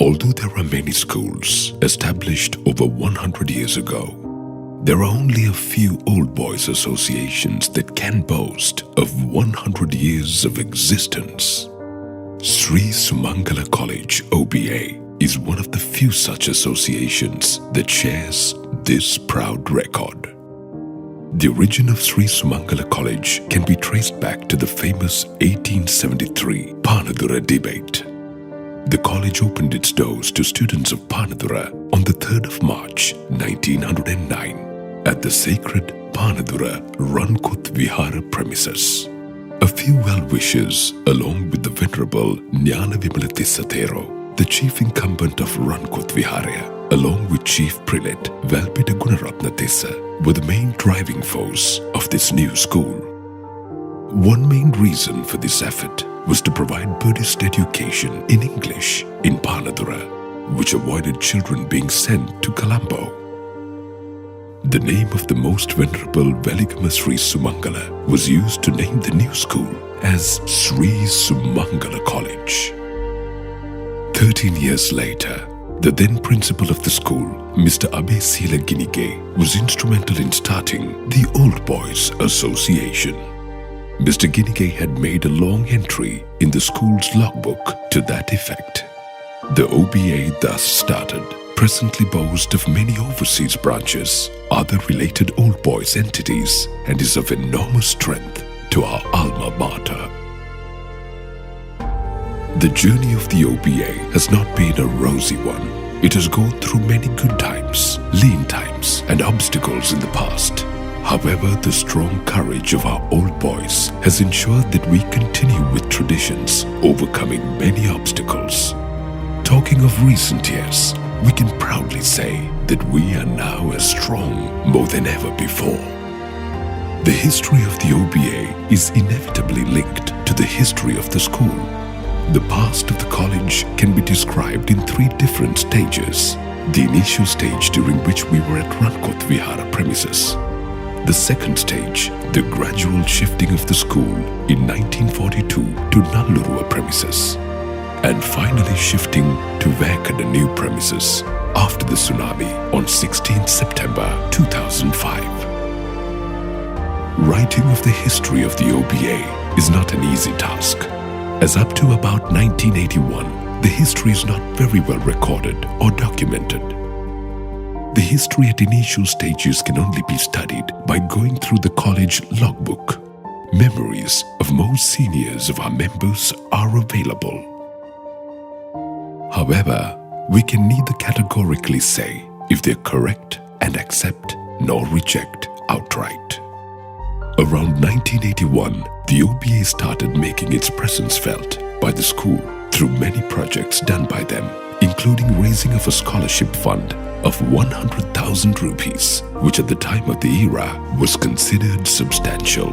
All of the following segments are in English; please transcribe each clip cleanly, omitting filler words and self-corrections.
Although there are many schools established over 100 years ago, there are only a few old boys associations that can boast of 100 years of existence. Sri Sumangala College OBA is one of the few such associations that shares this proud record. The origin of Sri Sumangala College can be traced back to the famous 1873 Panadura debate. The college opened its doors to students of Panadura on the 3rd of March 1909 at the sacred Panadura Rankut Vihara premises. A few well-wishers, along with the Venerable Jnana Vimala Tissatero, the chief incumbent of Rankut Vihara, along with Chief Prelate Valpita Gunaratna Tissa, were the main driving force of this new school. One main reason for this effort was to provide Buddhist education in English in Panadura, which avoided children being sent to Colombo. The name of the most venerable Veligama Sri Sumangala was used to name the new school as Sri Sumangala College. 13 years later, the then principal of the school, Mr. Abe Sila Ginige, was instrumental in starting the Old Boys Association. Mr. Ginige had made a long entry in the school's logbook to that effect. The OBA thus started, presently boasts of many overseas branches, other related old boys entities, and is of enormous strength to our alma mater. The journey of the OBA has not been a rosy one. It has gone through many good times, lean times, and obstacles in the past. However, the strong courage of our old boys has ensured that we continue with traditions, overcoming many obstacles. Talking of recent years, we can proudly say that we are now as strong more than ever before. The history of the OBA is inevitably linked to the history of the school. The past of the college can be described in 3 different stages. The initial stage during which we were at Rankut Vihara premises. The second stage, the gradual shifting of the school in 1942 to Nallurua premises. And finally shifting to Vakada new premises after the tsunami on 16 September 2005. Writing of the history of the OBA is not an easy task, as up to about 1981, the history is not very well recorded or documented. The history at initial stages can only be studied by going through the college logbook. Memories of most seniors of our members are available. However, we can neither categorically say if they're correct and accept nor reject outright. Around 1981, the OBA started making its presence felt by the school through many projects done by them, including raising of a scholarship fund of 100,000 rupees, which at the time of the era was considered substantial.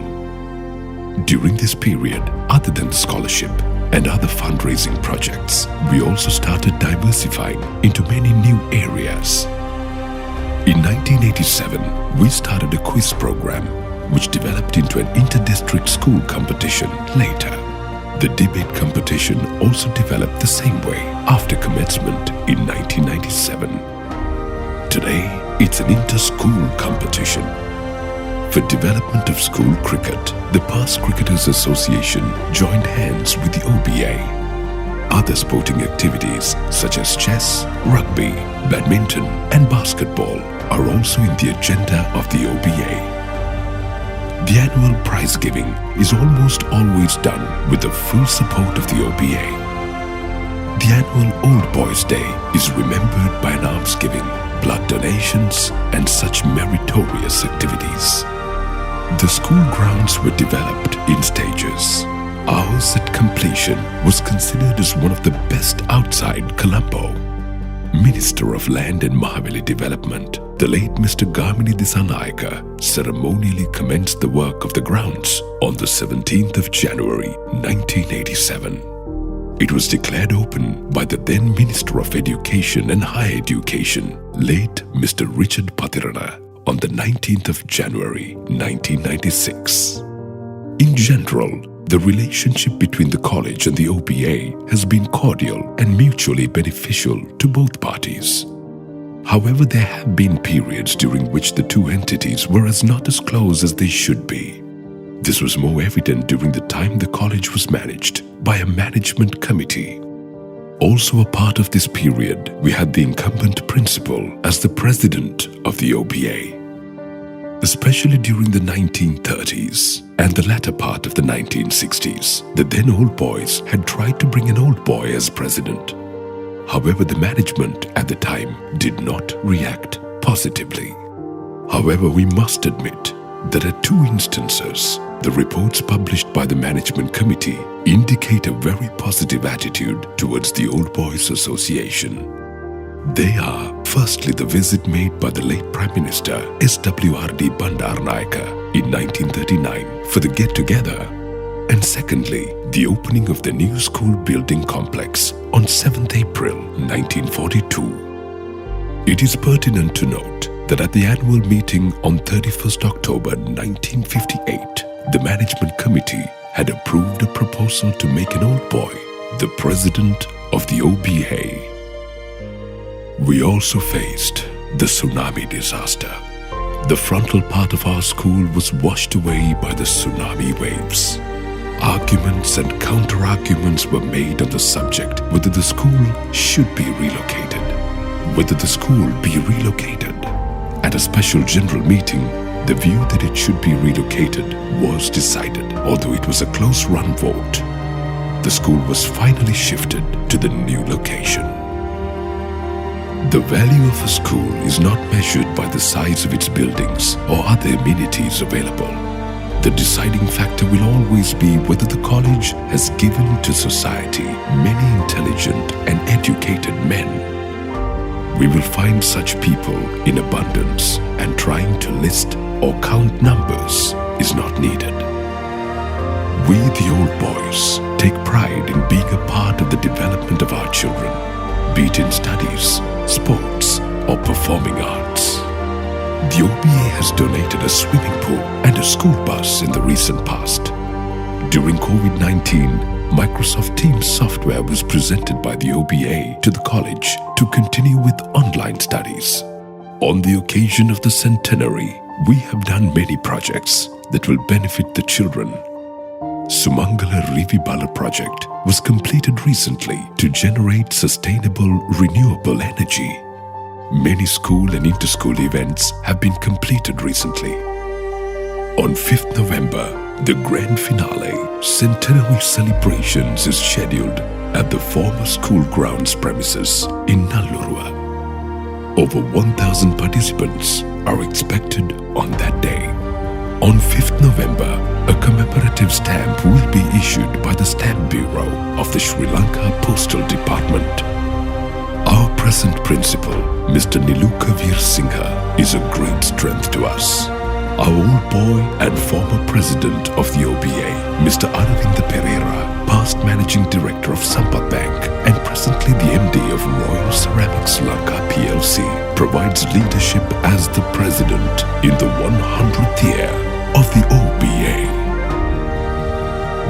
During this period, other than the scholarship and other fundraising projects, we also started diversifying into many new areas. In 1987, we started a quiz program which developed into an inter-district school competition later. The debate competition also developed the same way after commencement in 1997. Today, it's an inter-school competition. For development of school cricket, the Past Cricketers Association joined hands with the OBA. Other sporting activities such as chess, rugby, badminton and basketball are also in the agenda of the OBA. The annual prize giving is almost always done with the full support of the OBA. The annual Old Boys Day is remembered by an alms giving, blood donations and such meritorious activities. The school grounds were developed in stages. Ours at completion was considered as one of the best outside Colombo. Minister of Land and Mahavali Development, the late Mr. Gamini Disanayaka, ceremonially commenced the work of the grounds on the 17th of January 1987. It was declared open by the then Minister of Education and Higher Education, late Mr. Richard Patirana, on the 19th of January 1996. In general, The relationship between the college and the OBA has been cordial and mutually beneficial to both parties. However, there have been periods during which the two entities were not as close as they should be. This was more evident during the time the college was managed by a management committee. Also a part of this period, we had the incumbent principal as the president of the OBA. Especially during the 1930s and the latter part of the 1960s, the then old boys had tried to bring an old boy as president. However, the management at the time did not react positively. However, we must admit that at two instances, the reports published by the management committee indicate a very positive attitude towards the Old Boys Association. They are, firstly, the visit made by the late Prime Minister SWRD Bandaranaike in 1939 for the get-together, and secondly, the opening of the new school building complex on 7th April 1942. It is pertinent to note that at the annual meeting on 31st October 1958, the management committee had approved a proposal to make an old boy the president of the OBA. We also faced the tsunami disaster. The frontal part of our school was washed away by the tsunami waves. Arguments and counter-arguments were made on the subject whether the school should be relocated. At a special general meeting, the view that it should be relocated was decided, although it was a close-run vote. The school was finally shifted to the new location. The value of a school is not measured by the size of its buildings or other amenities available. The deciding factor will always be whether the college has given to society many intelligent and educated men. We will find such people in abundance, and trying to list or count numbers is not needed. We, the old boys, take pride in being a part of the development of our children, be it in studies, sports, or performing arts. The OBA has donated a swimming pool and a school bus in the recent past. During COVID-19, Microsoft Teams software was presented by the OBA to the college to continue with online studies. On the occasion of the Centenary, we have done many projects that will benefit the children. Sumangala Rivibala project was completed recently to generate sustainable, renewable energy. Many school and inter-school events have been completed recently. On 5th November, the grand finale, Centenary celebrations, is scheduled at the former school grounds premises in Nallurua. Over 1,000 participants are expected on that day. On 5th November, a commemorative stamp will be issued by the Stamp Bureau of the Sri Lanka Postal Department. Our present principal, Mr. Niluka Veersingha, is a great strength to us. Our old boy and former president of the OBA, Mr. Aravinda Pereira, past managing director of Sampath Bank and presently the MD of Royal Ceramics Lanka PLC, provides leadership as the president in the 100th year of the OBA.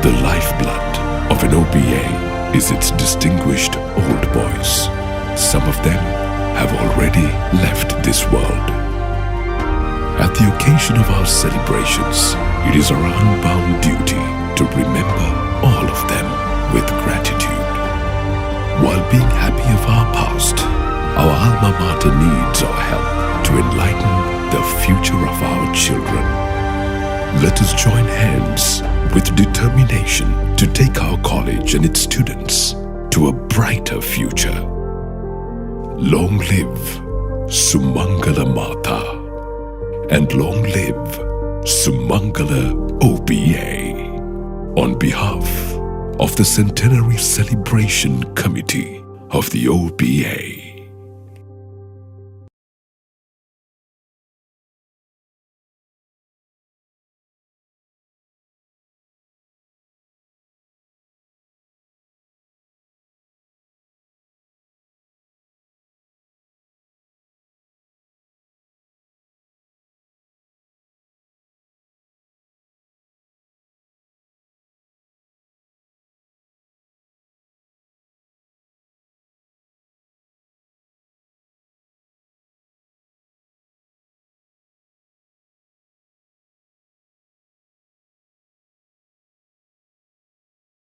The lifeblood of an OBA is its distinguished old boys. Some of them have already left this world. At the occasion of our celebrations, it is our unbound duty to remember all of them with gratitude. While being happy of our past, our alma mater needs our help to enlighten the future of our children. Let us join hands with determination to take our college and its students to a brighter future. Long live Sumangala Mata, and long live Sumangala OBA. On behalf of the Centenary Celebration Committee of the OBA.